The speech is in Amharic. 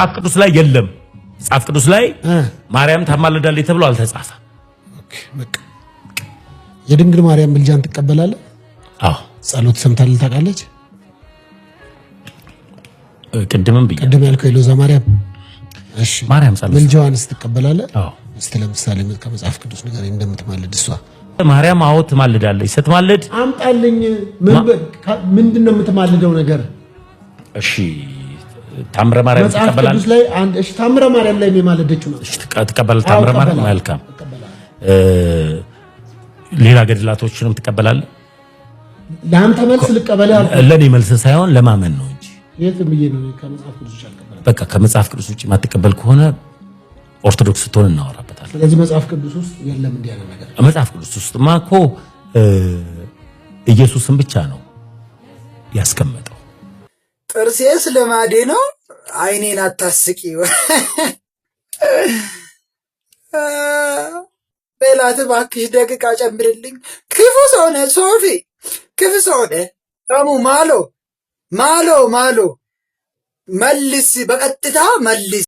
መጽሐፍ ቅዱስ ላይ የለም። መጽሐፍ ቅዱስ ላይ ማርያም ታማልዳለች ተብሎ አልተጻፈም። ኦኬ በቃ የድንግል ማርያም ምልጃን ትቀበላለህ? አዎ። ጸሎት ሰምታለህ ታውቃለች? ቅድም ያልከው የሎዛ ማርያም። እሺ ማርያም ጸሎት ምልጃዋንስ ትቀበላለህ? አዎ። እስቲ ለምሳሌ ከመጽሐፍ ቅዱስ ነገር እንደምትማልድ እሷ ማርያም አዎ ትማልዳለች። ስትማልድ አምጣልኝ። ምንድነው የምትማልደው ነገር? እሺ ታምረ ማርያም ትቀበላለህ? መጽሐፍ ቅዱስ ላይ አንድ እሺ ታምረ ማርያም ላይ የማለደችው ነው። እሺ ትቀበላለህ? ታምረ ማርያም መልካም። ሌላ ገድላቶችንም ትቀበላለህ? ለአንተ መልስ ልቀበል ያልኩት ለኔ መልስ ሳይሆን ለማመን ነው እንጂ የትም ብዬ ነው ከመጽሐፍ ቅዱስ አልቀበልም። በቃ ከመጽሐፍ ቅዱስ ውጪ ማትቀበል ከሆነ ኦርቶዶክስ ስትሆን እናወራበታለን። ስለዚህ መጽሐፍ ቅዱስ ውስጥ የለም እንዲህ ያለ ነገር። መጽሐፍ ቅዱስ ውስጥማ እኮ ኢየሱስን ብቻ ነው ያስቀመጠው። ጥርሴስ ልማዴ ነው፣ አይኔን አታስቂው። በላት እባክሽ ደቂቃ ጨምርልኝ። ክፉ ሰው ነህ ሶፊ፣ ክፉ ሰው ነህ። ሰሙ ማሎ መልስ፣ በቀጥታ መልስ።